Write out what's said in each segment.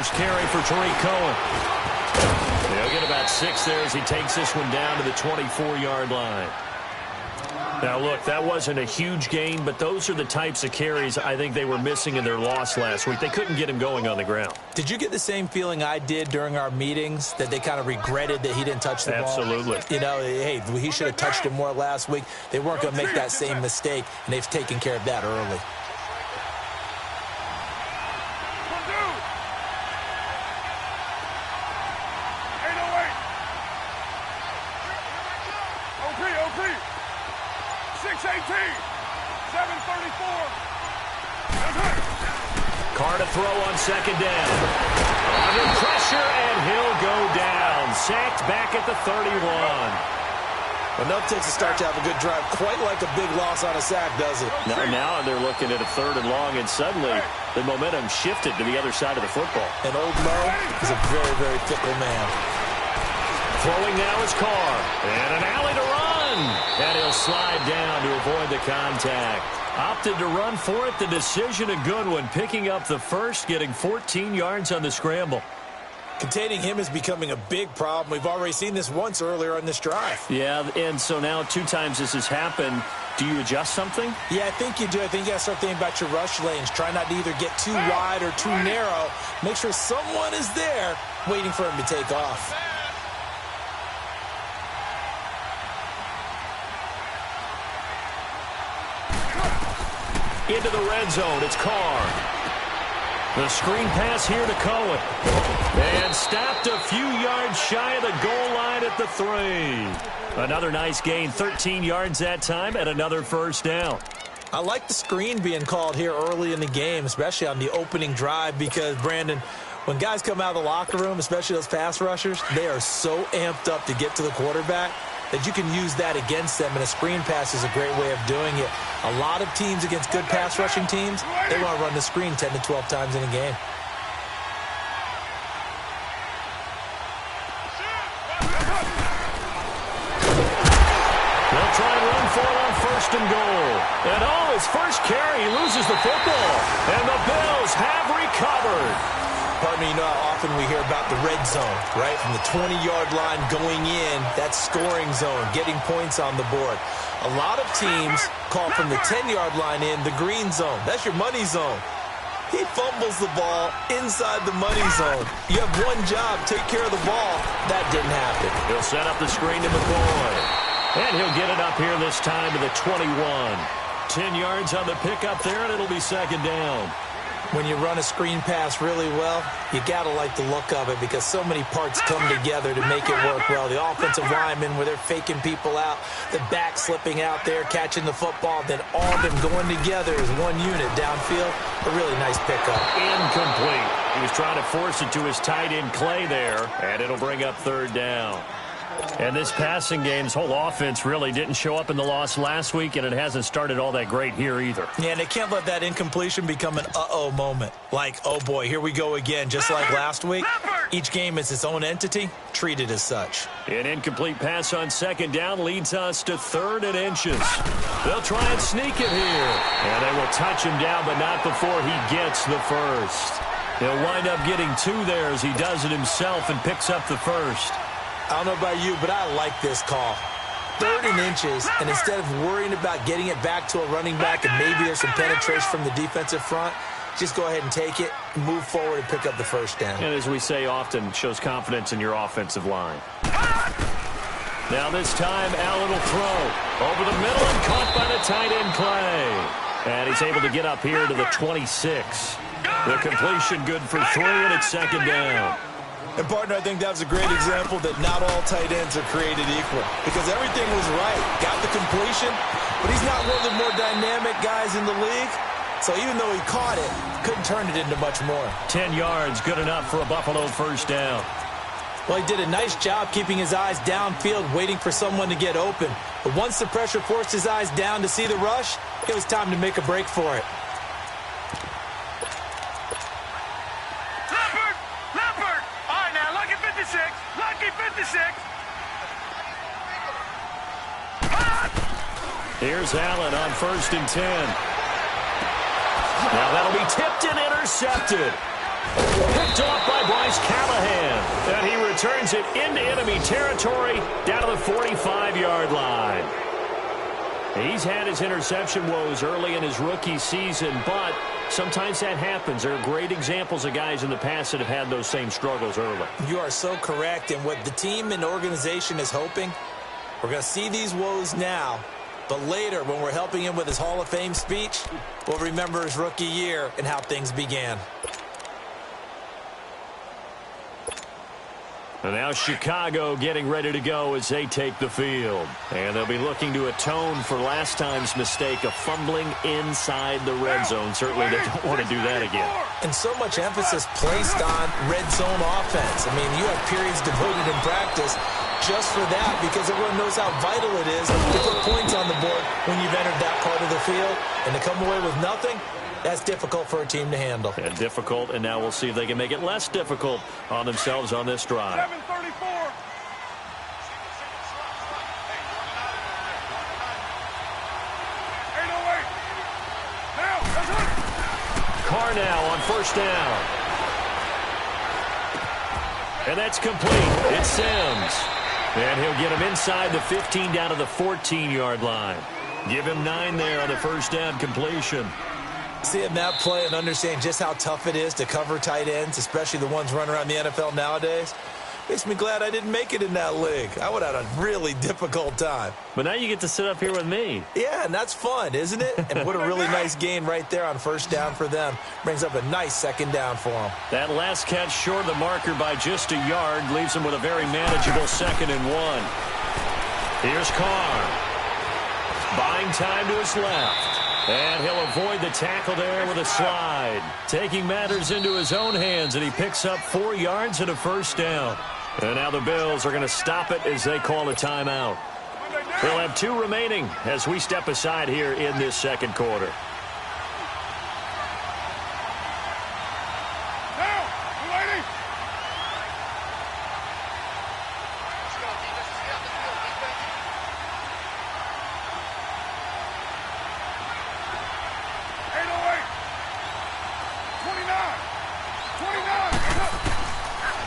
first carry for Tariq Cohen. He'll get about 6 there as he takes this one down to the 24-yard line. Now, look, that wasn't a huge gain, but those are the types of carries I think they were missing in their loss last week. They couldn't get him going on the ground. Did you get the same feeling I did during our meetings, that they kind of regretted that he didn't touch the ball? Absolutely. You know, hey, he should have touched it more last week. They weren't going to make that same mistake, and they've taken care of that early. Carr to throw on second down. Under pressure, and he'll go down. Sacked back at the 31. Enough takes a start to have a good drive. Quite like a big loss on a sack, does it? Now they're looking at a 3rd and long, and suddenly the momentum shifted to the other side of the football. And old Mo is a very, very fickle man. Throwing now is Carr. And an alley to run. And he'll slide down to avoid the contact. Opted to run for it. The decision a good one. Picking up the first, getting 14 yards on the scramble. Containing him is becoming a big problem. We've already seen this once earlier on this drive. Yeah, and so now 2 times this has happened. Do you adjust something? Yeah, I think you do. I think you got to start thinking about your rush lanes. Try not to either get too wide or too narrow. Make sure someone is there waiting for him to take off. Into the red zone, it's Carr. The screen pass here to Cohen. And stopped a few yards shy of the goal line at the 3. Another nice gain, 13 yards that time, and another first down. I like the screen being called here early in the game, especially on the opening drive, because, Brandon, when guys come out of the locker room, especially those pass rushers, they are so amped up to get to the quarterback that you can use that against them, and a screen pass is a great way of doing it. A lot of teams against good pass rushing teams, they want to run the screen 10 to 12 times in a game. They'll try and run for it on 1st and goal. And his first carry, he loses the football. And the Bills have recovered. Pardon me, you know how often we hear about the red zone, right? From the 20-yard line going in, that scoring zone, getting points on the board. A lot of teams call from the 10-yard line in the green zone. That's your money zone. He fumbles the ball inside the money zone. You have one job, take care of the ball. That didn't happen. He'll set up the screen to McCoy. And he'll get it up here this time to the 21. 10 yards on the pickup there, and it'll be 2nd down. When you run a screen pass really well, you got to like the look of it because so many parts come together to make it work well. The offensive linemen, where they're faking people out, the back slipping out there, catching the football, then all of them going together as one unit downfield. A really nice pickup. Incomplete. He was trying to force it to his tight end, Clay, there, and it'll bring up 3rd down. And this passing game's whole offense really didn't show up in the loss last week, and it hasn't started all that great here either. Yeah, and they can't let that incompletion become an uh-oh moment. Like, oh boy, here we go again, just like last week. Each game is its own entity, treated as such. An incomplete pass on 2nd down leads us to 3rd and inches. They'll try and sneak it here. And they will touch him down, but not before he gets the first. He'll wind up getting 2 there as he does it himself and picks up the first. I don't know about you, but I like this call. 3rd and inches, and instead of worrying about getting it back to a running back and maybe there's some penetration from the defensive front, just go ahead and take it, move forward, and pick up the first down. And as we say often, shows confidence in your offensive line. Now this time, Allen will throw. Over the middle and caught by the tight end, Clay. And he's able to get up here to the 26. The completion good for 3, and it's 2nd down. And, partner, I think that was a great example that not all tight ends are created equal because everything was right. Got the completion, but he's not one of the more dynamic guys in the league. So even though he caught it, couldn't turn it into much more. 10 yards, good enough for a Buffalo first down. Well, he did a nice job keeping his eyes downfield, waiting for someone to get open. But once the pressure forced his eyes down to see the rush, it was time to make a break for it. Here's Allen on 1st and 10. Now that'll be tipped and intercepted. Picked off by turns it into enemy territory down to the 45-yard line. He's had his interception woes early in his rookie season, but sometimes that happens. There are great examples of guys in the past that have had those same struggles early. You are so correct. And what the team and organization is hoping, we're going to see these woes now, but later when we're helping him with his Hall of Fame speech, we'll remember his rookie year and how things began. And now Chicago getting ready to go as they take the field. And they'll be looking to atone for last time's mistake of fumbling inside the red zone. Certainly they don't want to do that again. And so much emphasis placed on red zone offense. I mean, you have periods devoted in practice just for that because everyone knows how vital it is to put points on the board when you've entered that part of the field. And to come away with nothing, that's difficult for a team to handle. And difficult, and now we'll see if they can make it less difficult on themselves on this drive. 7:34. Carr now on first down. And that's complete. It's Sims. And he'll get him inside the 15 down to the 14-yard line. Give him 9 there on the first down completion. Seeing that play and understand just how tough it is to cover tight ends, especially the ones running around the NFL nowadays, makes me glad I didn't make it in that league. I would have had a really difficult time. But now you get to sit up here with me. Yeah, and that's fun, isn't it? And what a really nice gain right there on first down for them. Brings up a nice second down for them. That last catch short of the marker by just a yard leaves them with a very manageable 2nd and 1. Here's Carr. Buying time to his left. And he'll avoid the tackle there with a slide. Taking matters into his own hands, and he picks up 4 yards and a first down. And now the Bills are going to stop it as they call a timeout. They'll have 2 remaining as we step aside here in this second quarter.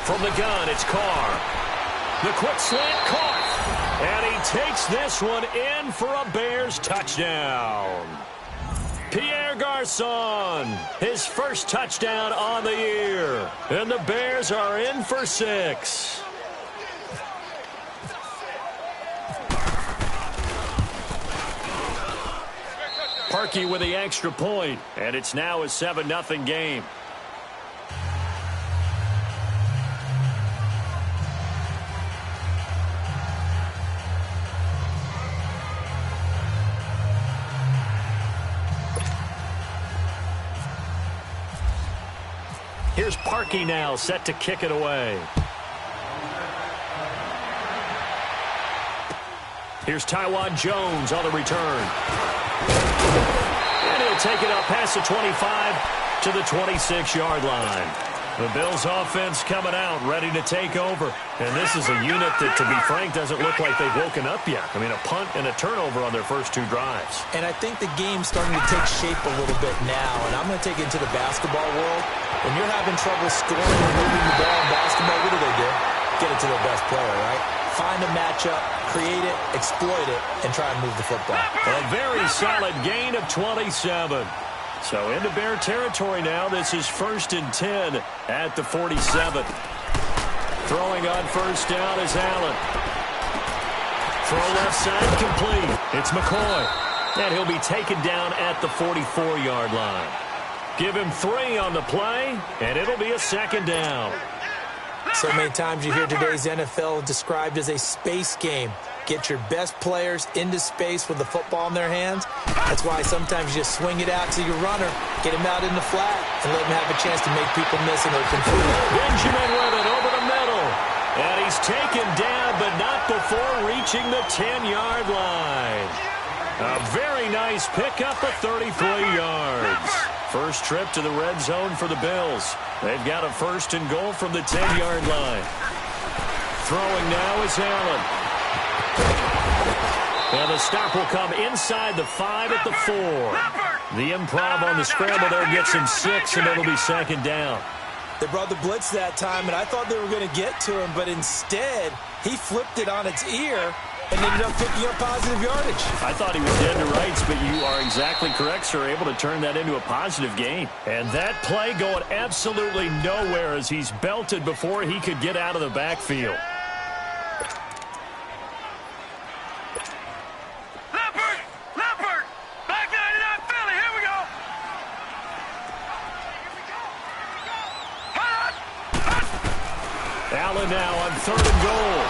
From the gun, it's Carr. The quick slant caught. And he takes this one in for a Bears touchdown. Pierre Garçon, his first touchdown on the year. And the Bears are in for 6. Parkey with the extra point, and it's now a 7-0 game. Here's Parkey now set to kick it away. Here's Taiwan Jones on the return. And he'll take it up past the 25 to the 26-yard line. The Bills offense coming out, ready to take over. And this is a unit that, to be frank, doesn't look like they've woken up yet. I mean, a punt and a turnover on their first 2 drives. And I think the game's starting to take shape a little bit now. And I'm going to take it into the basketball world. When you're having trouble scoring and moving the ball in basketball, what do? Get it to their best player, right? Find a matchup, create it, exploit it, and try and move the football. A very solid gain of 27. So into Bear territory now. This is 1st and 10 at the 47. Throwing on first down is Allen. Throw left side complete. It's McCoy. And he'll be taken down at the 44-yard line. Give him 3 on the play, and it'll be a 2nd down. So many times you hear today's NFL described as a space game. Get your best players into space with the football in their hands. That's why sometimes you just swing it out to your runner, get him out in the flat, and let him have a chance to make people miss an open field. Benjamin with it over the middle. And he's taken down, but not before reaching the 10-yard line. A very nice pickup of 33 yards. First trip to the red zone for the Bills. They've got a 1st and goal from the 10-yard line. Throwing now is Allen. And the stop will come inside the 5 at the 4. The improv on the scramble there gets him 6, and it'll be 2nd down. They brought the blitz that time, and I thought they were going to get to him, but instead, he flipped it on its ear and ended up picking up positive yardage. I thought he was dead to rights, but you are exactly correct, sir. Able to turn that into a positive gain. And that play going absolutely nowhere as he's belted before he could get out of the backfield. Allen now on 3rd and goal.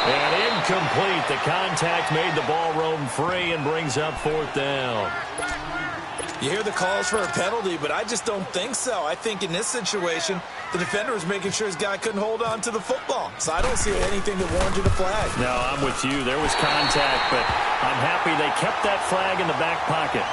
And incomplete. The contact made the ball roam free and brings up 4th down. You hear the calls for a penalty, but I just don't think so. I think in this situation, the defender was making sure his guy couldn't hold on to the football. So I don't see anything that warranted a flag. No, I'm with you. There was contact, but I'm happy they kept that flag in the back pocket.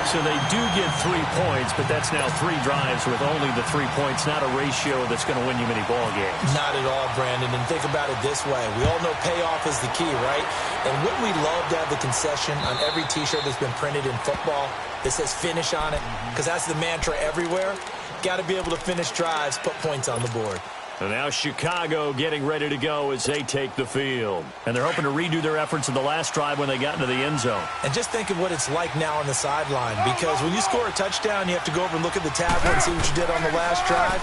So they do get 3 points, but that's now 3 drives with only the 3 points, not a ratio that's going to win you many ball games. Not at all, Brandon. And think about it this way. We all know payoff is the key, right? And wouldn't we love to have the concession on every T-shirt that's been printed in football that says finish on it? Because that's the mantra everywhere. Got to be able to finish drives, put points on the board. And now Chicago getting ready to go as they take the field. And they're hoping to redo their efforts in the last drive when they got into the end zone. And just think of what it's like now on the sideline. Because when you score a touchdown, you have to go over and look at the tablet and see what you did on the last drive.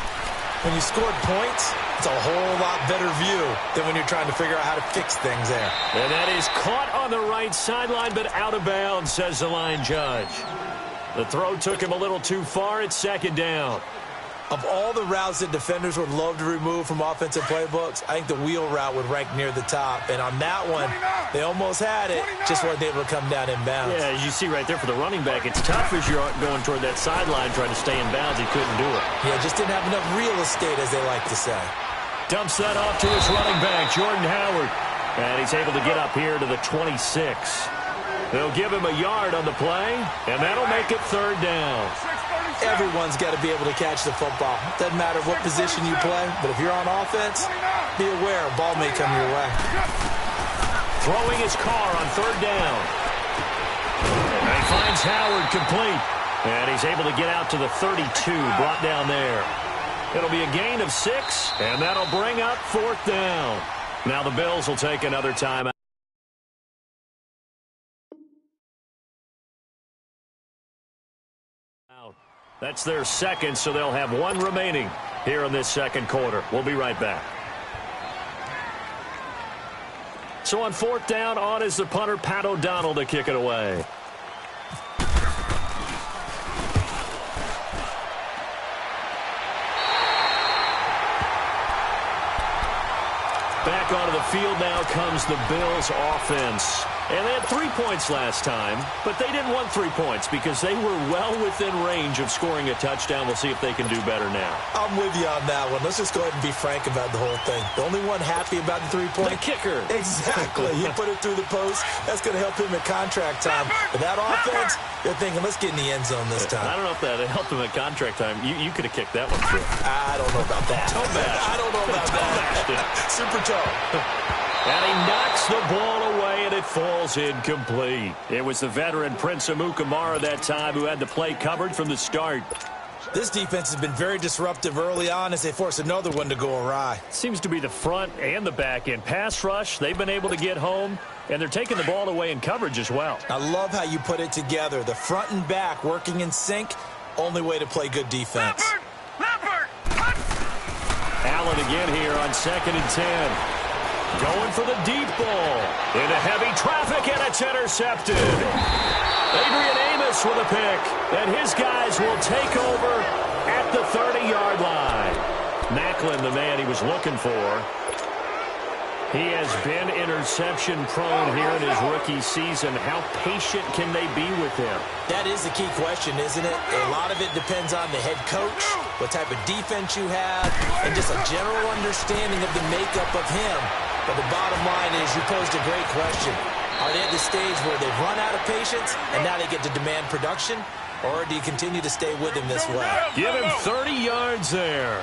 When you scored points, it's a whole lot better view than when you're trying to figure out how to fix things there. And that is caught on the right sideline, but out of bounds, says the line judge. The throw took him a little too far. It's 2nd down. Of all the routes that defenders would love to remove from offensive playbooks, I think the wheel route would rank near the top. And on that one, they almost had it, just weren't able to come down in bounds. Yeah, as you see right there for the running back, it's tough as you're going toward that sideline trying to stay in bounds. He couldn't do it. Yeah, just didn't have enough real estate, as they like to say. Dumps that off to his running back, Jordan Howard. And he's able to get up here to the 26. They'll give him a yard on the play, and that'll make it 3rd down. Everyone's got to be able to catch the football. Doesn't matter what position you play, but if you're on offense, be aware a ball may come your way. Throwing his car on 3rd down. And he finds Howard complete. And he's able to get out to the 32, brought down there. It'll be a gain of 6, and that'll bring up 4th down. Now the Bills will take another timeout. That's their 2nd, so they'll have 1 remaining here in this 2nd quarter. We'll be right back. So on 4th down, on is the punter, Pat O'Donnell, to kick it away. Back onto the field now comes the Bills offense. And they had 3 points last time, but they didn't want 3 points because they were well within range of scoring a touchdown. We'll see if they can do better now. I'm with you on that one. Let's just go ahead and be frank about the whole thing. The only one happy about the 3-point? The kicker. Exactly. He put it through the post. That's going to help him at contract time. But that offense, they're thinking, let's get in the end zone this time. I don't know if that helped him at contract time. You could have kicked that one through. I don't know about that. Toe bash. I don't know about that. Super toe. And he knocks the ball away, and it falls incomplete. It was the veteran Prince Amukamara that time who had the play covered from the start. This defense has been very disruptive early on as they force another one to go awry. Seems to be the front and the back end. Pass rush, they've been able to get home, and they're taking the ball away in coverage as well. I love how you put it together. The front and back working in sync, only way to play good defense. Allen again here on 2nd and 10. Going for the deep ball. Into heavy traffic, and it's intercepted. Adrian Amos with a pick. And his guys will take over at the 30-yard line. Macklin, the man he was looking for. He has been interception-prone here in his rookie season. How patient can they be with him? That is the key question, isn't it? A lot of it depends on the head coach, what type of defense you have, and just a general understanding of the makeup of him. But the bottom line is you posed a great question. Are they at the stage where they've run out of patience and now they get to demand production? Or do you continue to stay with him this way? Give him 30 yards there.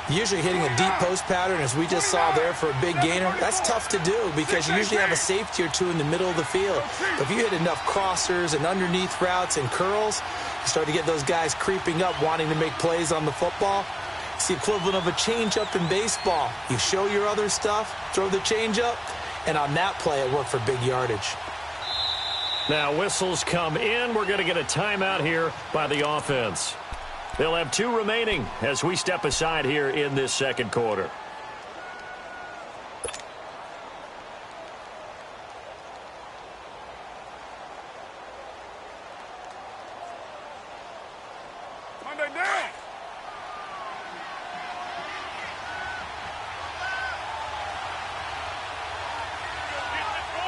Usually hitting a deep post pattern, as we just saw there for a big gainer, that's tough to do because you usually have a safety or two in the middle of the field. But if you hit enough crossers and underneath routes and curls, you start to get those guys creeping up, wanting to make plays on the football. It's the equivalent of a changeup in baseball. You show your other stuff, throw the changeup, and on that play, it worked for big yardage. Now whistles come in. We're going to get a timeout here by the offense. They'll have 2 remaining as we step aside here in this second quarter. Monday down.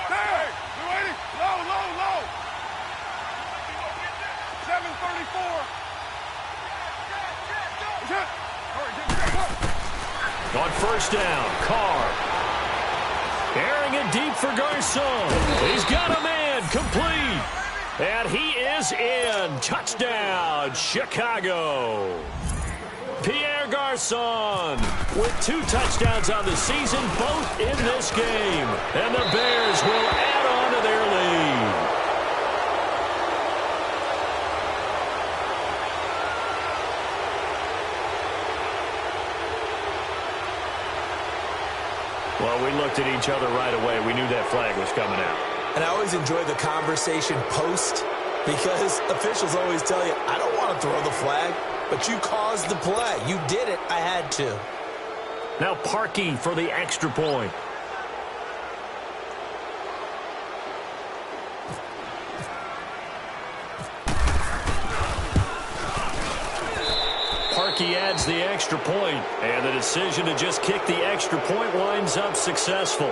Hey, you ready? Low. 7:34. On first down, Carr. Airing it deep for Garcon. He's got a man, complete. And he is in. Touchdown, Chicago. Pierre Garcon with 2 touchdowns on the season, both in this game. And the Bears will add on to their lead. Well, we looked at each other right away. We knew that flag was coming out. And I always enjoy the conversation post because officials always tell you, I don't want to throw the flag, but you caused the play. You did it. I had to. Now Parkey for the extra point. Parkey adds the extra point, and the decision to just kick the extra point winds up successful.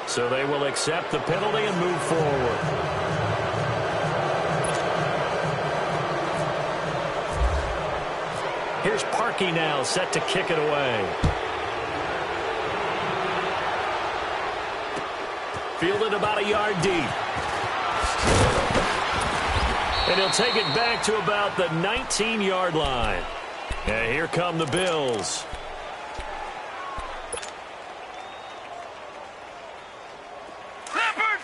So they will accept the penalty and move forward. Here's Parkey now, set to kick it away. Fielded about a yard deep. And he'll take it back to about the 19-yard line. And here come the Bills. Leopard!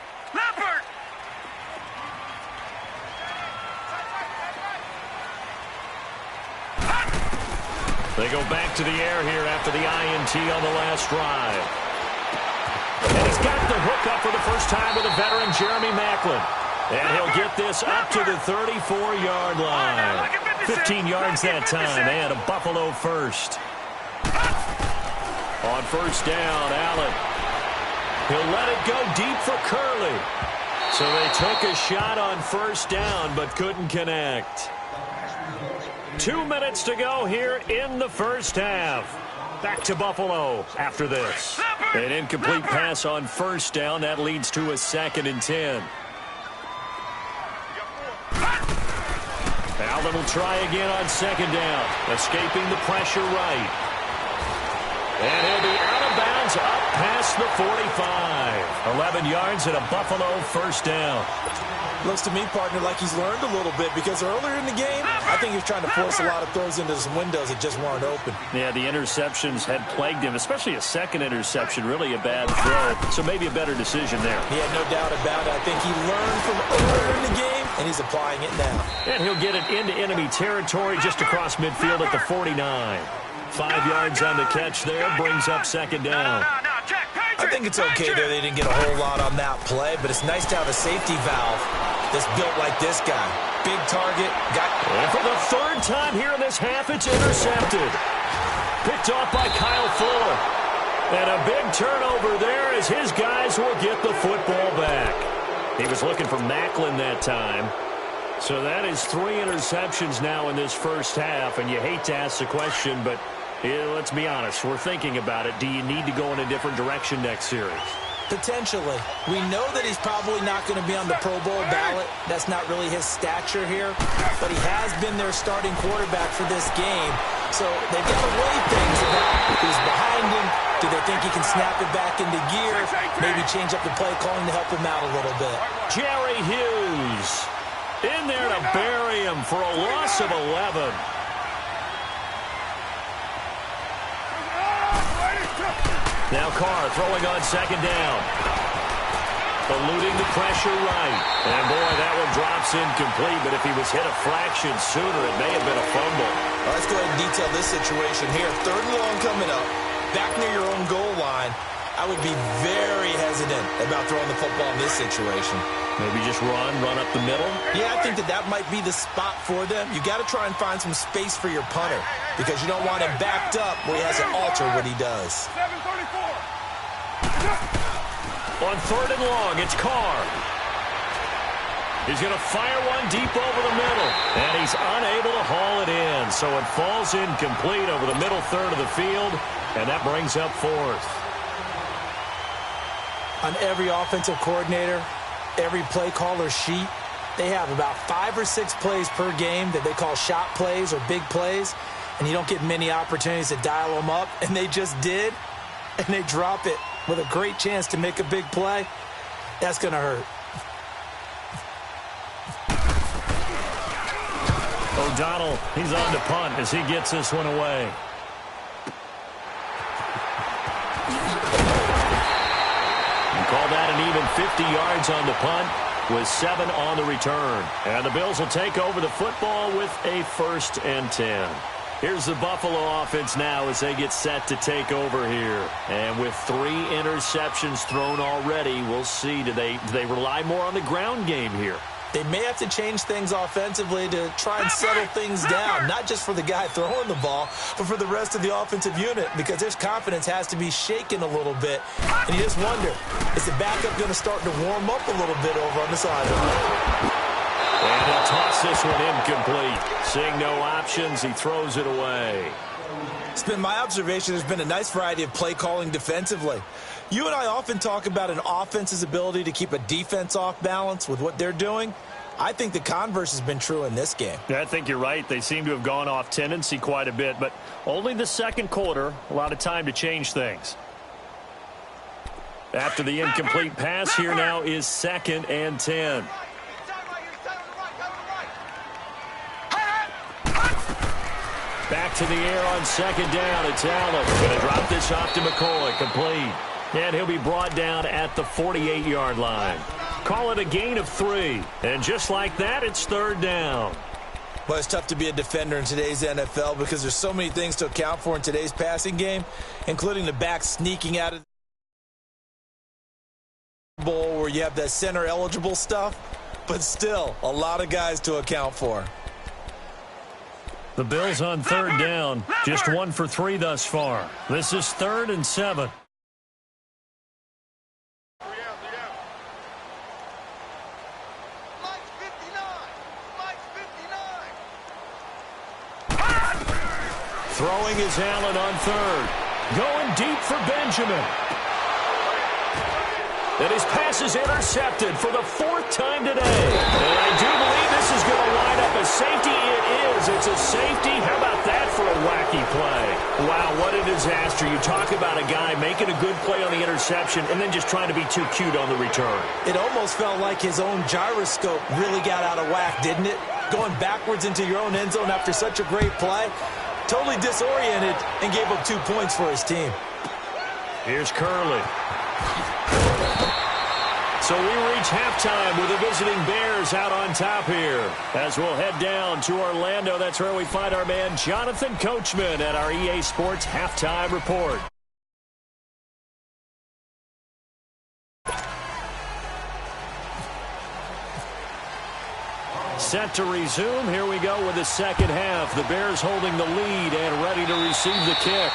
They go back to the air here after the INT on the last drive. And he's got the hook up for the first time with a veteran, Jeremy Maclin. And he'll get this up to the 34-yard line. 15 yards that time, and a Buffalo first. On first down, Allen. He'll let it go deep for Curley. So they took a shot on first down, but couldn't connect. 2 minutes to go here in the first half. Back to Buffalo after this. An incomplete pass on first down. That leads to a 2nd and 10. Allen will try again on 2nd down. Escaping the pressure right. And he'll be out of bounds up past the 45. 11 yards and a Buffalo first down. Looks to me, partner, like he's learned a little bit because earlier in the game, I think he was trying to force a lot of throws into some windows that just weren't open. Yeah, the interceptions had plagued him, especially a second interception, really a bad throw. So maybe a better decision there. Yeah, no doubt about it. I think he learned from earlier in the game, and he's applying it now. And he'll get it into enemy territory just across midfield at the 49. 5 yards on the catch there, brings up 2nd down. I think it's okay there they didn't get a whole lot on that play, but it's nice to have a safety valve that's built like this guy. Big target. And for the 3rd time here in this half, it's intercepted. Picked off by Kyle Fuller. And a big turnover there as his guys will get the football back. He was looking for Maclin that time. So that is 3 interceptions now in this first half, and you hate to ask the question, but let's be honest, we're thinking about it. Do you need to go in a different direction next series? Potentially. We know that he's probably not going to be on the Pro Bowl ballot. That's not really his stature here. But he has been their starting quarterback for this game. So they've got to weigh things about who's behind him. Do they think he can snap it back into gear? Maybe change up the play calling to help him out a little bit. Jerry Hughes to bury him for a loss of 11. Now Carr throwing on second down. Eluding the pressure right. And, boy, that one drops incomplete. But if he was hit a fraction sooner, it may have been a fumble. Let's go ahead and detail this situation here. 3rd and long coming up. Back near your own goal line. I would be very hesitant about throwing the football in this situation. Maybe just run up the middle? Yeah, I think that might be the spot for them. You got to try and find some space for your punter because you don't want him backed up where he has to alter what he does. 734. On 3rd and long, it's Carr. He's going to fire one deep over the middle, and he's unable to haul it in. So it falls incomplete over the middle third of the field, and that brings up 4th. On every offensive coordinator, every play caller sheet, they have about 5 or 6 plays per game that they call shot plays or big plays, and you don't get many opportunities to dial them up, and they just did, and they drop it with a great chance to make a big play. That's going to hurt. O'Donnell, he's on to punt as he gets this one away. Call that an even 50 yards on the punt with 7 on the return. And the Bills will take over the football with a 1st and 10. Here's the Buffalo offense now as they get set to take over here. And with 3 interceptions thrown already, we'll see. Do they rely more on the ground game here? They may have to change things offensively to try and settle things down, not just for the guy throwing the ball, but for the rest of the offensive unit, because his confidence has to be shaken a little bit. And you just wonder, is the backup going to start to warm up a little bit over on the sideline? And he'll toss this one incomplete. Seeing no options, he throws it away. It's been my observation there's been a nice variety of play calling defensively. You and I often talk about an offense's ability to keep a defense off balance with what they're doing. I think the converse has been true in this game. Yeah, I think you're right. They seem to have gone off tendency quite a bit, but only the second quarter, a lot of time to change things. After the incomplete pass, here now is 2nd and 10. Back to the air on 2nd down. It's Allen. Going to drop this off to McCoy. Complete. And he'll be brought down at the 48-yard line. Call it a gain of 3. And just like that, it's 3rd down. Well, it's tough to be a defender in today's NFL because there's so many things to account for in today's passing game, including the back sneaking out of the bowl where you have that center-eligible stuff. But still, a lot of guys to account for. The Bills on 3rd down. Just 1 for 3 thus far. This is 3rd and 7. Throwing is Allen on 3rd. Going deep for Benjamin. And his pass is intercepted for the 4th time today. And I do believe this is going to wind up a safety. It is. It's a safety. How about that for a wacky play? Wow, what a disaster. You talk about a guy making a good play on the interception and then just trying to be too cute on the return. It almost felt like his own gyroscope really got out of whack, didn't it? Going backwards into your own end zone after such a great play. Totally disoriented and gave up 2 points for his team. Here's Curley. So we reach halftime with the visiting Bears out on top here. As we'll head down to Orlando, that's where we find our man Jonathan Coachman at our EA Sports Halftime Report. Set to resume. Here we go with the second half. The Bears holding the lead and ready to receive the kick.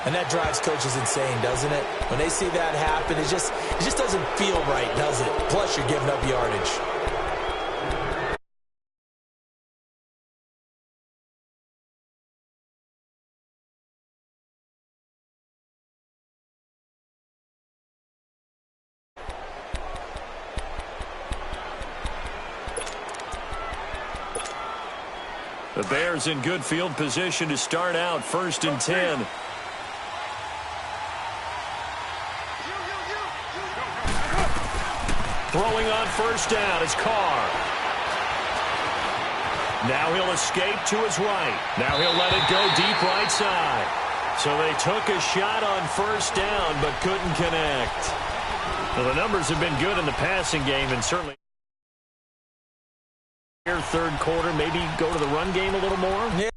And that drives coaches insane, doesn't it? When they see that happen, it just doesn't feel right, does it? Plus, you're giving up yardage. The Bears in good field position to start out 1st and 10. Throwing on 1st down is Carr. Now he'll escape to his right. Now he'll let it go deep right side. So they took a shot on first down but couldn't connect. Well, the numbers have been good in the passing game, and certainly third quarter, maybe go to the run game a little more. Yeah.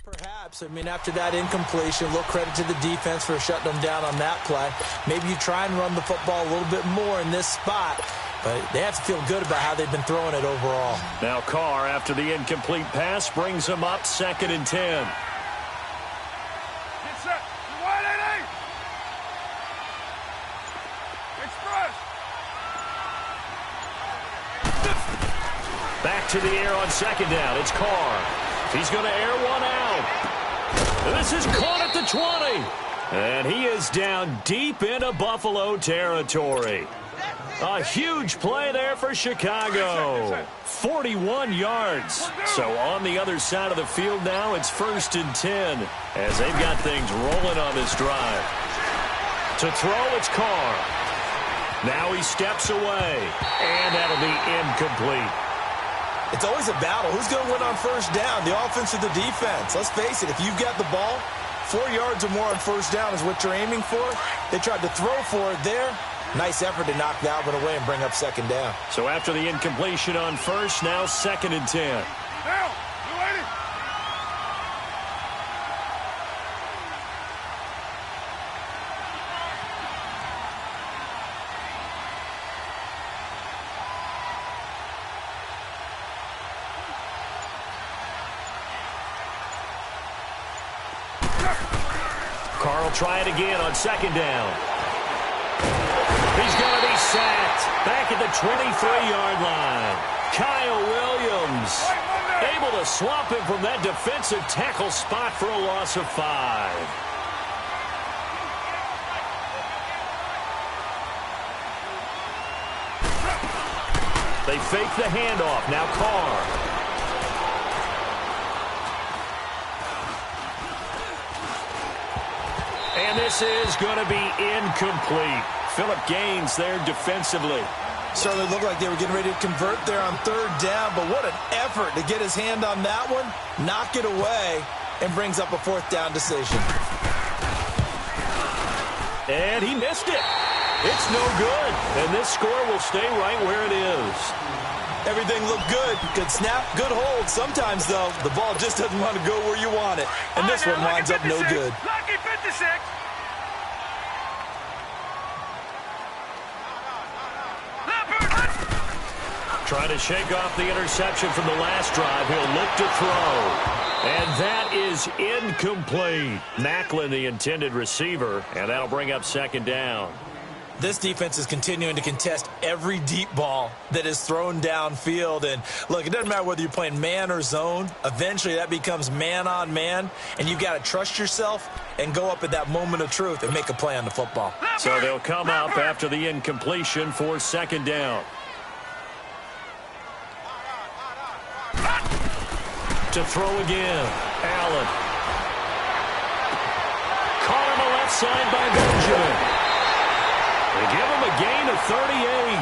Perhaps. I mean, after that incompletion, a little credit to the defense for shutting them down on that play. Maybe you try and run the football a little bit more in this spot, but they have to feel good about how they've been throwing it overall. Now Carr, after the incomplete pass, brings them up 2nd and 10. Get set. You wide, A.D. Express. Back to the air on 2nd down. It's Carr. He's going to air one out. This is caught at the 20. And he is down deep into Buffalo territory. A huge play there for Chicago. 41 yards. So on the other side of the field now, it's 1st and 10 as they've got things rolling on this drive. To throw, it's Carr. Now he steps away, and that'll be incomplete. It's always a battle. Who's going to win on first down, the offense or the defense? Let's face it, if you've got the ball, 4 yards or more on first down is what you're aiming for. They tried to throw for it there. Nice effort to knock that one away and bring up 2nd down. So after the incompletion on first, now 2nd and 10. Down. You waiting? Carr will try it again on 2nd down. He's going to be sacked back at the 23-yard line. Kyle Williams able to swap him from that defensive tackle spot for a loss of 5. They fake the handoff. Now Carr. And this is going to be incomplete. Phillip Gaines there defensively. Certainly looked like they were getting ready to convert there on 3rd down, but what an effort to get his hand on that one, knock it away, and brings up a 4th down decision. And he missed it. It's no good. And this score will stay right where it is. Everything looked good. Good snap, good hold. Sometimes, though, the ball just doesn't want to go where you want it. And this one winds up no good. Lucky 56. Trying to shake off the interception from the last drive. He'll look to throw. And that is incomplete. Macklin, the intended receiver, and that'll bring up 2nd down. This defense is continuing to contest every deep ball that is thrown downfield. And, look, it doesn't matter whether you're playing man or zone. Eventually, that becomes man-on-man, and you've got to trust yourself and go up at that moment of truth and make a play on the football. So they'll come up after the incompletion for 2nd down. To throw again, Allen. Caught on the left side by Benjamin. They give him a gain of 38.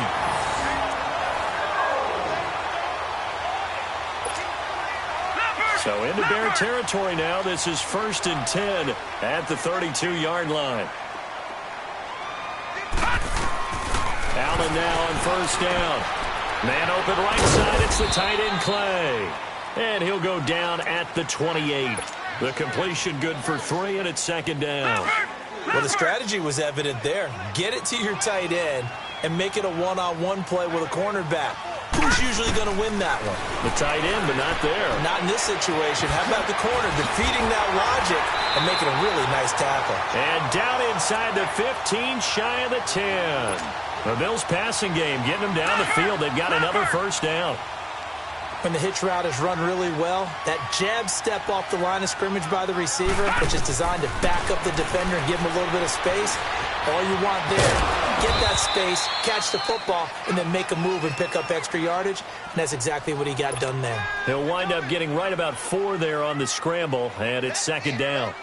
So into Bear territory now. This is 1st and 10 at the 32-yard line. Allen now on 1st down. Man open right side. It's the tight end Clay. And he'll go down at the 28. The completion good for 3, and it's 2nd down. Well, the strategy was evident there. Get it to your tight end and make it a one-on-one play with a cornerback. Who's usually going to win that one? The tight end, but not there. Not in this situation. How about the corner defeating that logic and making a really nice tackle? And down inside the 15, shy of the 10. The Bills passing game getting them down the field. They've got another 1st down. When the hitch route is run really well, that jab step off the line of scrimmage by the receiver, which is designed to back up the defender and give him a little bit of space, all you want there get that space, catch the football, and then make a move and pick up extra yardage. And that's exactly what he got done there. He'll wind up getting right about 4 there on the scramble, and it's second down.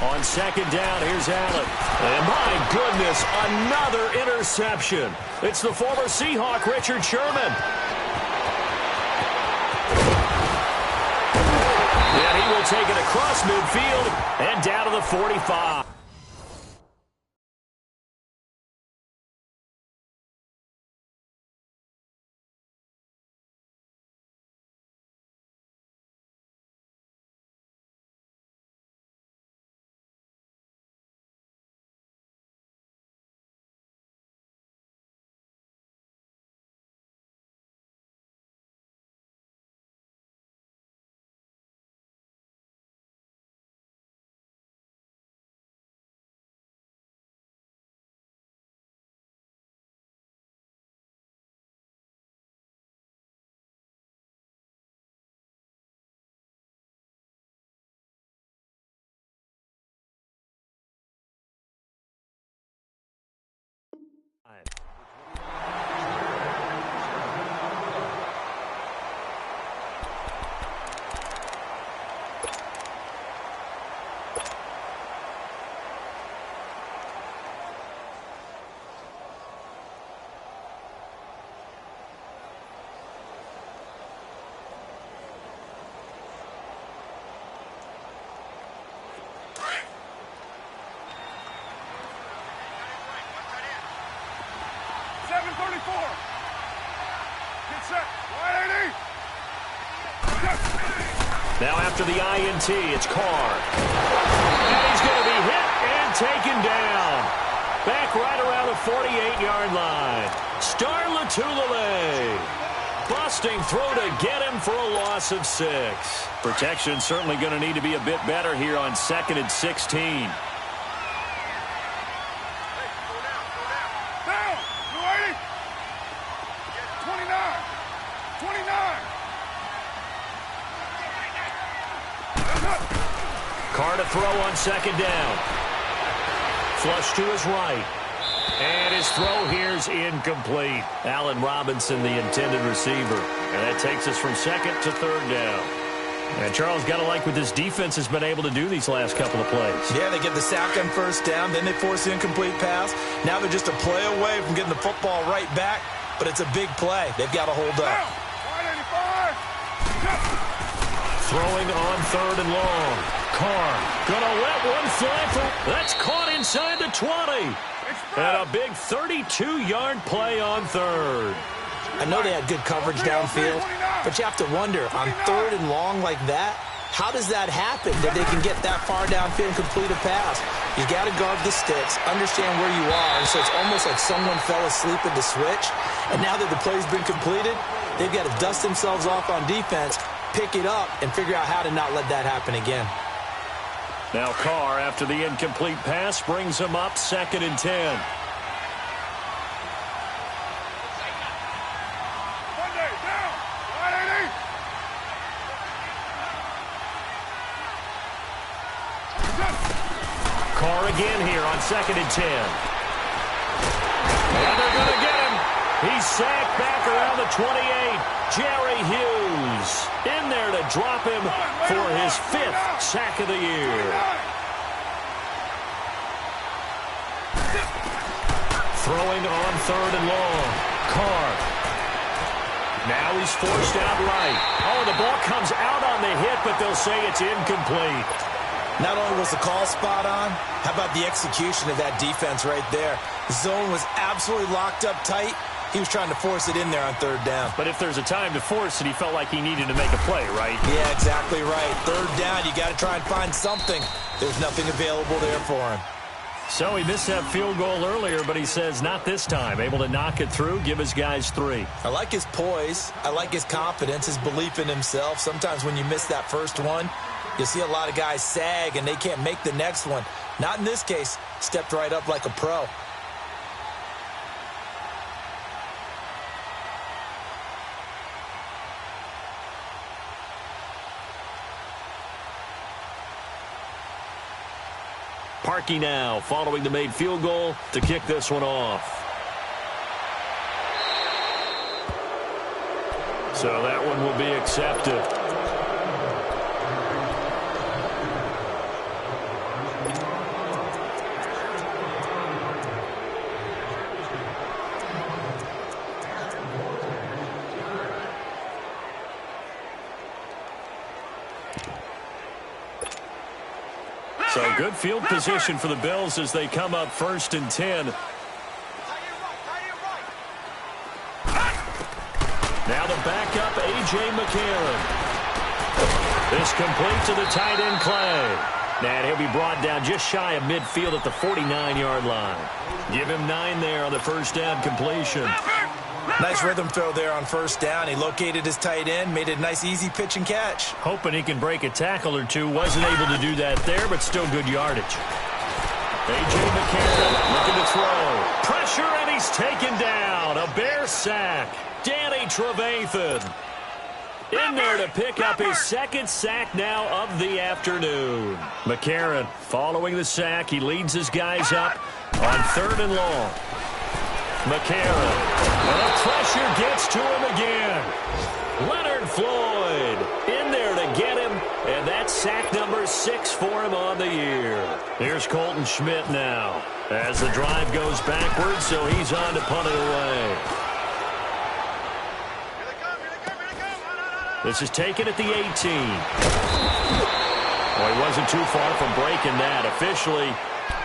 On second down, here's Allen. And my goodness, another interception. It's the former Seahawk, Richard Sherman. And he will take it across midfield and down to the 45. Now after the INT, it's Carr. And he's going to be hit and taken down. Back right around the 48-yard line. Star Latulele. Busting through to get him for a loss of 6. Protection certainly going to need to be a bit better here on 2nd and 16. Carr to throw on second down. Flush to his right. And his throw here's incomplete. Allen Robinson, the intended receiver. And that takes us from 2nd to 3rd down. And Charles, got to like what this defense has been able to do these last couple of plays. Yeah, they get the sack on 1st down, then they force the incomplete pass. Now they're just a play away from getting the football right back, but it's a big play. They've got to hold up. Throwing on 3rd and long. Carr gonna let one fly for. That's caught inside the 20. And a big 32-yard play on 3rd. I know they had good coverage downfield, but you have to wonder, on 3rd and long like that, how does that happen, that they can get that far downfield and complete a pass? You got to guard the sticks, understand where you are, and so it's almost like someone fell asleep at the switch, and now that the play's been completed, they've got to dust themselves off on defense, pick it up, and figure out how to not let that happen again. Now Carr, after the incomplete pass, brings him up 2nd and 10. Carr again here on 2nd and 10. And they're going to get him. He's sacked back around the 28. Jerry Hughes in there to drop him for his 5th sack of the year. Throwing on 3rd and long. Carr. Now he's forced out right. Oh, the ball comes out on the hit, but they'll say it's incomplete. Not only was the call spot on, how about the execution of that defense right there? The zone was absolutely locked up tight. He was trying to force it in there on 3rd down. But if there's a time to force it, he felt like he needed to make a play, right? Yeah, exactly right. 3rd down, you got to try and find something. There's nothing available there for him. So he missed that field goal earlier, but he says not this time. Able to knock it through, give his guys 3. I like his poise. I like his confidence, his belief in himself. Sometimes when you miss that first one, you see a lot of guys sag and they can't make the next one. Not in this case. Stepped right up like a pro. Parkey now following the made field goal to kick this one off. So that one will be accepted. So good field position for the Bills as they come up 1st and 10. Now the backup, A.J. McCarron. This complete to the tight end, Clay. And he'll be brought down just shy of midfield at the 49-yard line. Give him 9 there on the first down completion. Nice rhythm throw there on first down. He located his tight end, made it a nice, easy pitch and catch. Hoping he can break a tackle or two. Wasn't able to do that there, but still good yardage. A.J. McCarron looking to throw. Pressure, and he's taken down. A Bear sack. Danny Trevathan in there to pick up his 2nd sack now of the afternoon. McCarron following the sack. He leads his guys up on 3rd and long. McCarron, and the pressure gets to him again. Leonard Floyd in there to get him, and that's sack number 6 for him on the year. Here's Colton Schmidt now as the drive goes backwards, so he's on to punt it away. This is taken at the 18. Well, he wasn't too far from breaking that. Officially,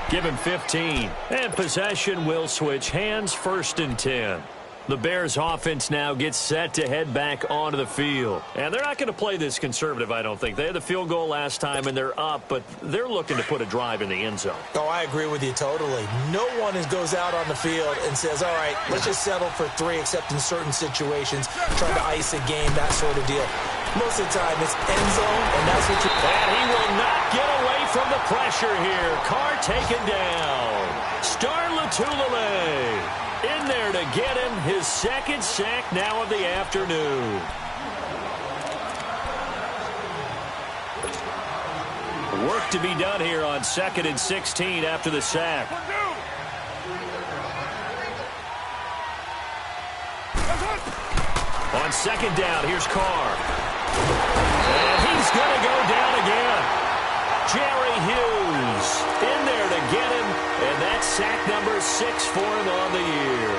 give him 15. And possession will switch hands, 1st and 10. The Bears offense now gets set to head back onto the field. And they're not going to play this conservative, I don't think. They had the field goal last time, and they're up, but they're looking to put a drive in the end zone. Oh, I agree with you totally. No one goes out on the field and says, all right, let's just settle for 3, except in certain situations, trying to ice a game, that sort of deal. Most of the time, it's end zone, and that's what you... And he will not get away from the pressure here. Carr taken down. Star Latulippe in there to get him his 2nd sack now of the afternoon. Work to be done here on 2nd and 16 after the sack. On 2nd down, here's Carr. And he's going to go down again. Jerry Hughes in there to get him, and that's sack number 6 for him on the year.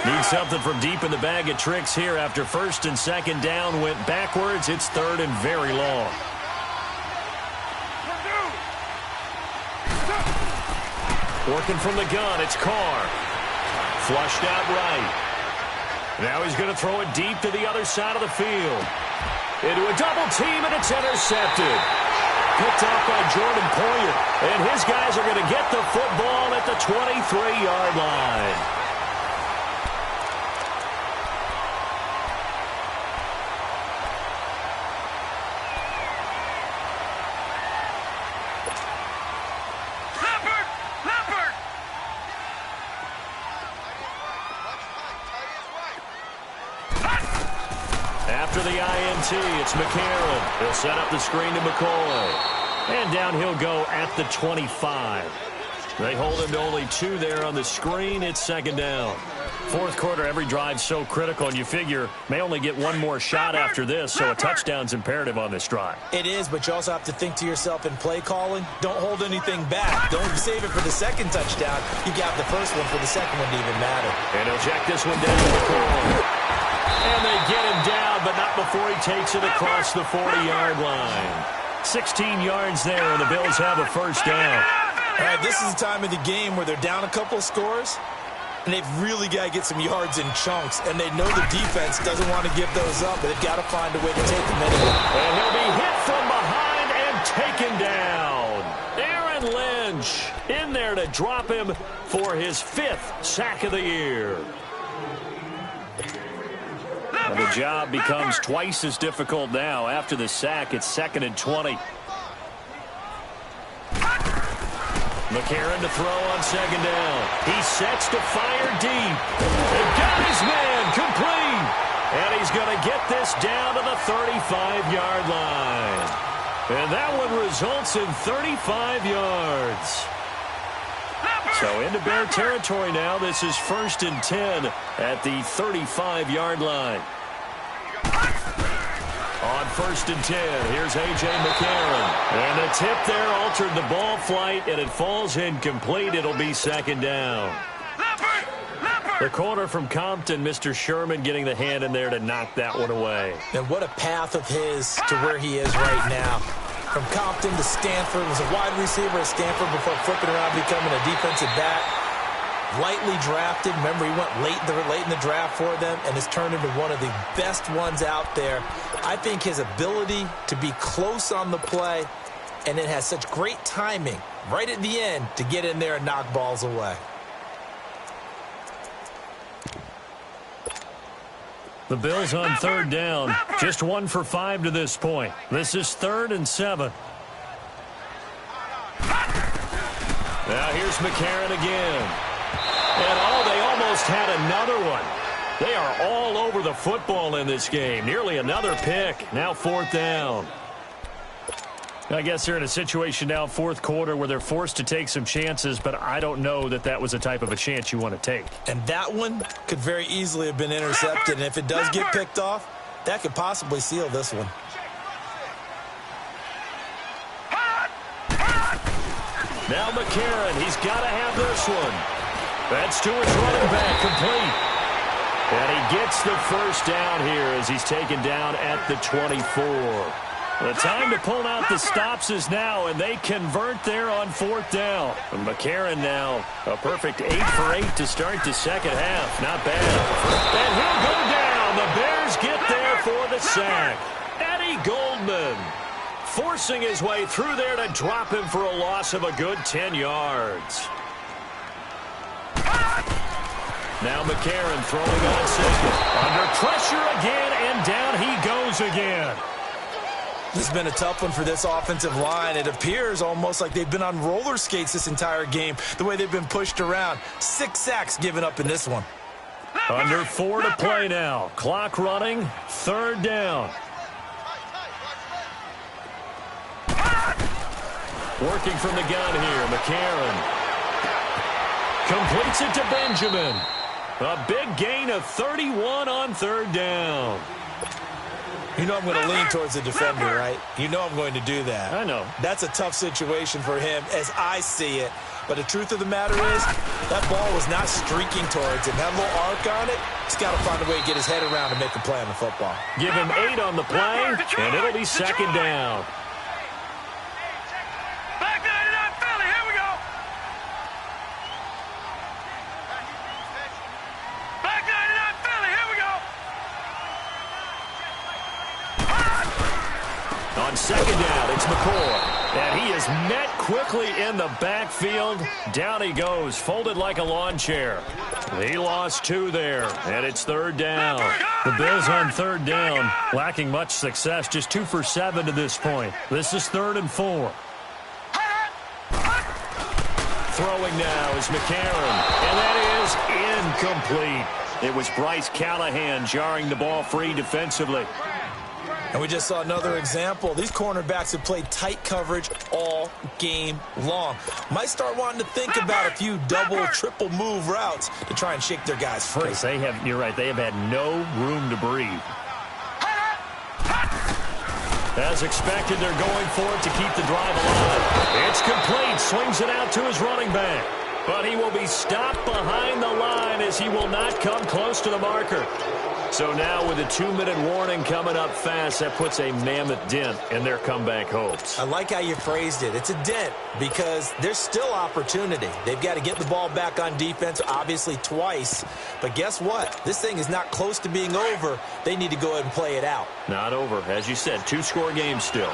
Need something from deep in the bag of tricks here after 1st and 2nd down went backwards. It's 3rd and very long. Working from the gun, it's Carr. Flushed out right. Now he's going to throw it deep to the other side of the field. Into a double team, and it's intercepted. Picked off by Jordan Poyer. And his guys are going to get the football at the 23-yard line. After the INT, it's McCarron. He'll set up the screen to McCoy. And down he'll go at the 25. They hold him to only 2 there on the screen. It's 2nd down. 4th quarter, every drive's so critical, and you figure may only get one more shot after this, so a touchdown's imperative on this drive. It is, but you also have to think to yourself in play calling, don't hold anything back. Don't save it for the 2nd touchdown. You got the first one for the 2nd one to even matter. And he'll check this one down to McCoy. And they get him down, but not before he takes it across the 40-yard line. 16 yards there, and the Bills have a 1st down. All right, this is the time of the game where they're down a couple of scores, and they've really got to get some yards in chunks, and they know the defense doesn't want to give those up, but they've got to find a way to take them anyway. And he'll be hit from behind and taken down. Aaron Lynch in there to drop him for his 5th sack of the year. And the job becomes twice as difficult now. After the sack, it's 2nd and 20. McCarron to throw on 2nd down. He sets to fire deep. And got his man complete. And he's going to get 35-yard line. And that one results in 35 yards. So into Bear territory now. This is 1st and 10 at the 35-yard line. On 1st and 10, here's A.J. McCarron. And the tip there altered the ball flight, and it falls incomplete. It'll be 2nd down. The corner from Compton, Mr. Sherman, getting the hand in there to knock that one away. And what a path of his to where he is right now. From Compton to Stanford, was a wide receiver at Stanford before flipping around becoming a defensive back. Lightly drafted. Remember, he went late in the draft for them and has turned into one of the best ones out there. I think his ability to be close on the play and then has such great timing right at the end to get in there and knock balls away. The Bills on 3rd down. Just 1 for 5 to this point. This is 3rd and 7. Now here's McCarron again. And, they almost had another one. They are all over the football in this game. Nearly another pick. Now 4th down. I guess they're in a situation now, 4th quarter, where they're forced to take some chances, but I don't know that that was the type of a chance you want to take. And that one could very easily have been intercepted, and if it does get picked off, that could possibly seal this one. Now McCarron, he's got to have this one. That's to his running back, complete. And he gets the 1st down here as he's taken down at the 24. The time to pull out the stops is now, and they convert there on 4th down. And McCarron now a perfect 8 for 8 to start the 2nd half. Not bad. And he'll go down. The Bears get there for the sack. Eddie Goldman forcing his way through there to drop him for a loss of a good 10 yards. Now McCarron throwing on 2nd. Under pressure again, and down he goes again. This has been a tough one for this offensive line. It appears almost like they've been on roller skates this entire game, the way they've been pushed around. 6 sacks given up in this one. Under 4 to play now. Clock running. 3rd down. Working from the gun here, McCarron. Completes it to Benjamin. A big gain of 31 on 3rd down. You know I'm going to lean towards the defender, right? You know I'm going to do that. I know. That's a tough situation for him as I see it. But the truth of the matter is, that ball was not streaking towards him. That little arc on it, he's got to find a way to get his head around and make a play on the football. Give him 8 on the play, and it'll be 2nd down. Back 99 Philly, here we go. Back 99 Philly, here we go. On 2nd down, it's McCoy. And he is met quickly in the backfield. Down he goes, folded like a lawn chair. He lost 2 there, and it's 3rd down. The Bills on 3rd down, lacking much success, just 2 for 7 to this point. This is 3rd and 4. Throwing now is McCarron, and that is incomplete. It was Bryce Callahan jarring the ball free defensively. And we just saw another example. These cornerbacks have played tight coverage all game long. Might start wanting to think about a few double, triple move routes to try and shake their guys free. You're right, they have had no room to breathe. As expected, they're going for it to keep the drive alive. It's complete, swings it out to his running back. But he will be stopped behind the line as he will not come close to the marker. So now with a 2-minute warning coming up fast, that puts a mammoth dent in their comeback hopes. I like how you phrased it. It's a dent because there's still opportunity. They've got to get the ball back on defense, obviously twice. But guess what? This thing is not close to being over. They need to go ahead and play it out. Not over. As you said, 2-score game still.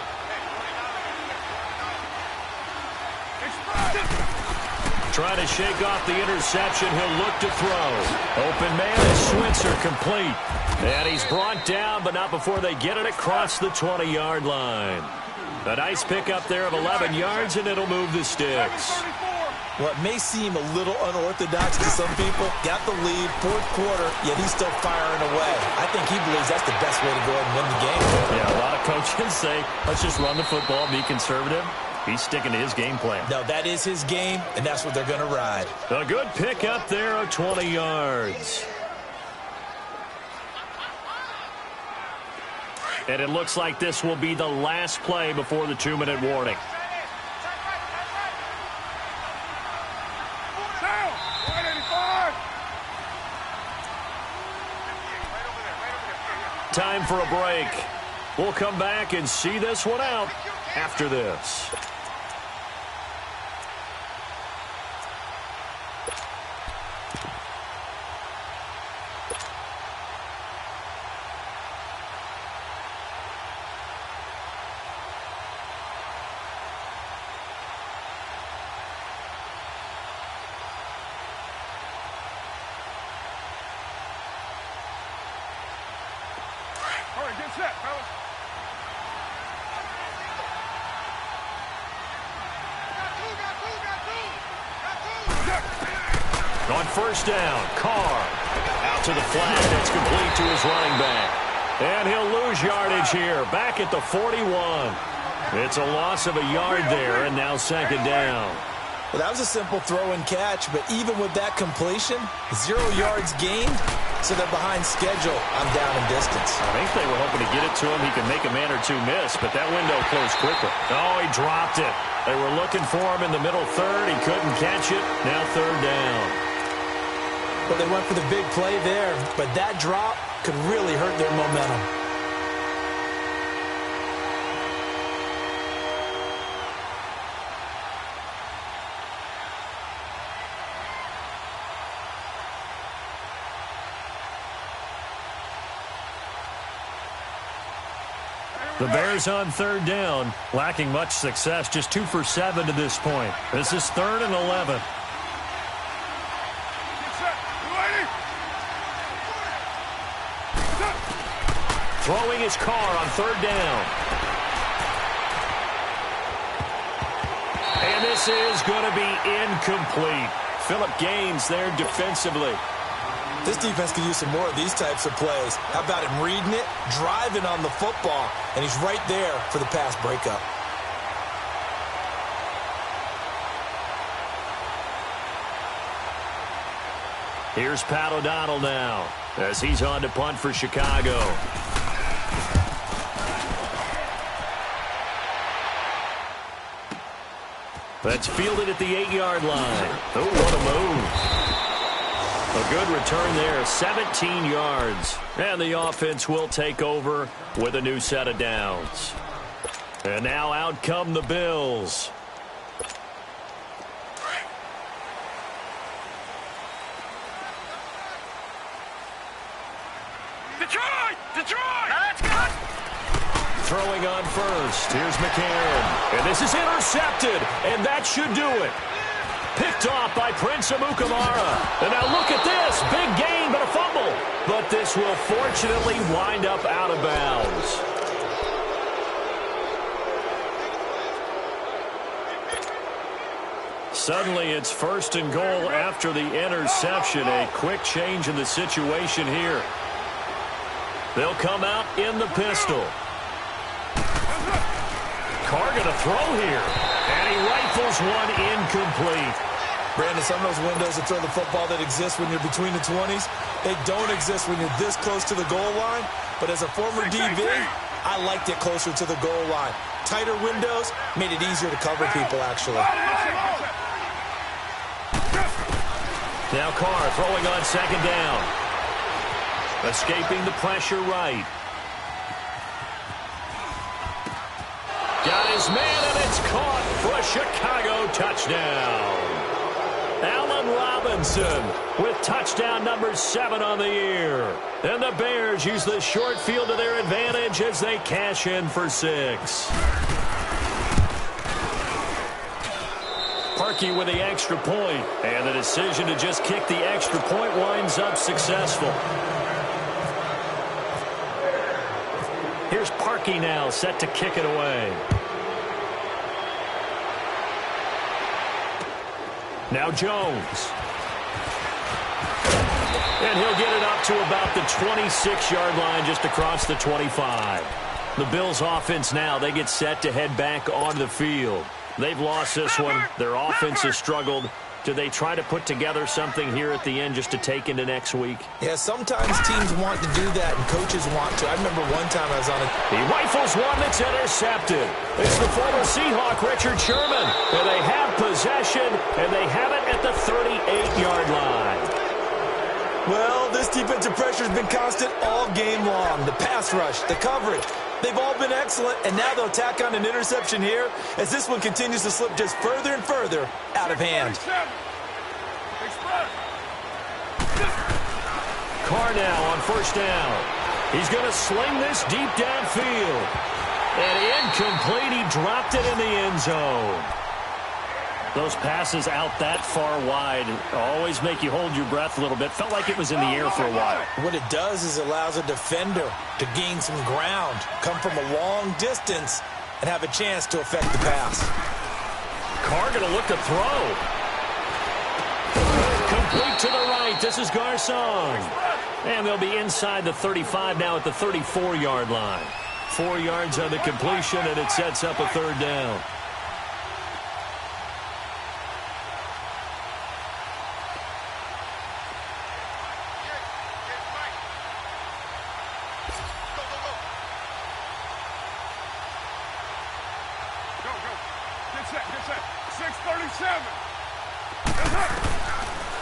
Trying to shake off the interception. He'll look to throw. Open man is Switzer, complete. And he's brought down, but not before they get it across the 20-yard line. A nice pickup there of 11 yards, and it'll move the sticks. What may seem a little unorthodox to some people, got the lead, fourth quarter, yet he's still firing away. I think he believes that's the best way to go ahead and win the game. Yeah, a lot of coaches say, let's just run the football, be conservative. He's sticking to his game plan. No, that is his game, and that's what they're going to ride. A good pick up there of 20 yards. And it looks like this will be the last play before the 2-minute warning. Time for a break. We'll come back and see this one out after this. On first down, Carr out to the flat. It's complete to his running back. And he'll lose yardage here, back at the 41. It's a loss of a yard there, and now second down. Well, that was a simple throw and catch, but even with that completion, 0 yards gained, so they're behind schedule. I'm down in distance. I think they were hoping to get it to him. He could make a man or two miss, but that window closed quickly. Oh, he dropped it. They were looking for him in the middle third. He couldn't catch it. Now third down. Well, they went for the big play there, but that drop could really hurt their momentum. The Bears on third down, lacking much success, just 2 for 7 to this point. This is 3rd and 11. Throwing his Carr on third down. And this is going to be incomplete. Phillip Gaines there defensively. This defense could use some more of these types of plays. How about him reading it, driving on the football, and he's right there for the pass breakup. Here's Pat O'Donnell now as he's on to punt for Chicago. That's fielded at the 8-yard line. Oh, what a move. A good return there, 17 yards. And the offense will take over with a new set of downs. And now out come the Bills. Detroit! Detroit! Let's go! Throwing on first. Here's McCann. And this is intercepted. And that should do it. Picked off by Prince Amukamara. And now look at this. Big gain, but a fumble. But this will fortunately wind up out of bounds. Suddenly it's 1st and goal after the interception. A quick change in the situation here. They'll come out in the pistol. Carr going to throw here. And he rifles one incomplete. Brandon, some of those windows to throw the football that exist when you're between the 20s, they don't exist when you're this close to the goal line. But as a former DB, I liked it closer to the goal line. Tighter windows made it easier to cover people, actually. Now Carr throwing on second down. Escaping the pressure right. Got his man, and it's caught for a Chicago touchdown. Allen Robinson with touchdown number 7 on the year. And the Bears use the short field to their advantage as they cash in for 6. Parkey with the extra point, and the decision to just kick the extra point winds up successful. Here's Parkey now, set to kick it away. Now Jones. And he'll get it up to about the 26-yard line, just across the 25. The Bills' offense now, they get set to head back onto the field. They've lost this one. Their offense has struggled. Do they try to put together something here at the end just to take into next week? Yeah, sometimes teams want to do that, and coaches want to. I remember one time I was on a... He rifles one that's intercepted. It's the former Seahawk, Richard Sherman. And they have possession, and they have it at the 38-yard line. Well, this defensive pressure has been constant all game long. The pass rush, the coverage, they've all been excellent, and now they'll tack on an interception here as this one continues to slip just further and further out of hand. Carr now on first down. He's going to sling this deep downfield. And incomplete. He dropped it in the end zone. Those passes out that far wide always make you hold your breath a little bit. Felt like it was in the air for a while. What it does is it allows a defender to gain some ground, come from a long distance, and have a chance to affect the pass. Carr going to look to throw. Complete to the right. This is Garcon. And they'll be inside the 35 now at the 34-yard line. 4 yards on the completion, and it sets up a third down.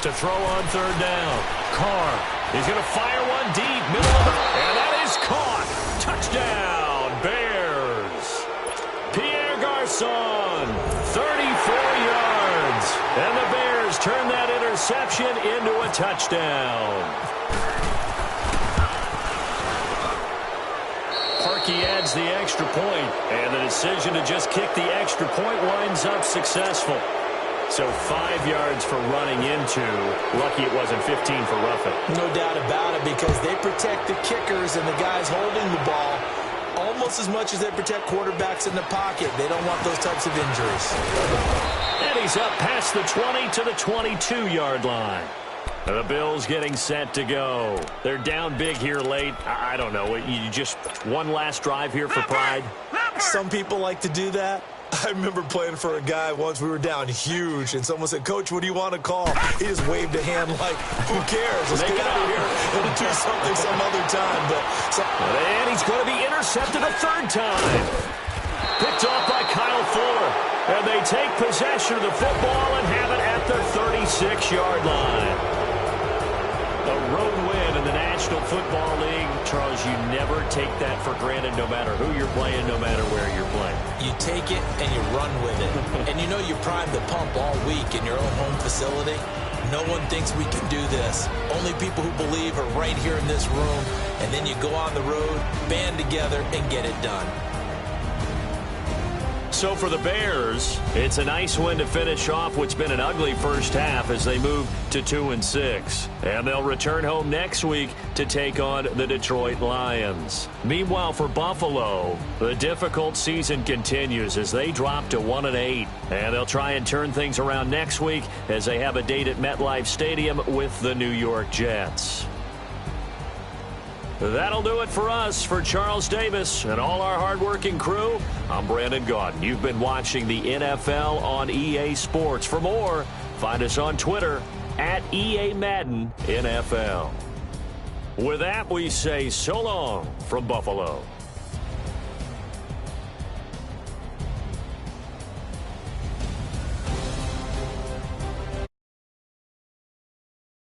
To throw on third down. Carr. He's going to fire one deep. Middle of it. And that is caught. Touchdown, Bears. Pierre Garcon. 34 yards. And the Bears turn that interception into a touchdown. Parkey adds the extra point. And the decision to just kick the extra point winds up successful. So 5 yards for running into. Lucky it wasn't 15 for roughing. No doubt about it, because they protect the kickers and the guys holding the ball almost as much as they protect quarterbacks in the pocket. They don't want those types of injuries. And he's up past the 20 to the 22-yard line. The Bills getting set to go. They're down big here late. I don't know. You just one last drive here for pride? Some people like to do that. I remember playing for a guy once. We were down huge, and someone said, "Coach, what do you want to call?" He just waved a hand like, "Who cares? Let's get out of here and do something some other time." And he's going to be intercepted a third time. Picked off by Kyle Fuller. And they take possession of the football and have it at the 36-yard line. A road win in the National Football League. Charles, you never take that for granted, no matter who you're playing, no matter where you're playing. You take it and you run with it. And you know you prime the pump all week in your own home facility. No one thinks we can do this. Only people who believe are right here in this room. And then you go on the road, band together, and get it done. So for the Bears, it's a nice win to finish off what's been an ugly first half as they move to 2-6. And they'll return home next week to take on the Detroit Lions. Meanwhile, for Buffalo, the difficult season continues as they drop to 1-8. And they'll try and turn things around next week as they have a date at MetLife Stadium with the New York Jets. That'll do it for us. For Charles Davis and all our hardworking crew, I'm Brandon Gaudin. You've been watching the NFL on EA Sports. For more, find us on Twitter at EA Madden NFL. With that, we say so long from Buffalo.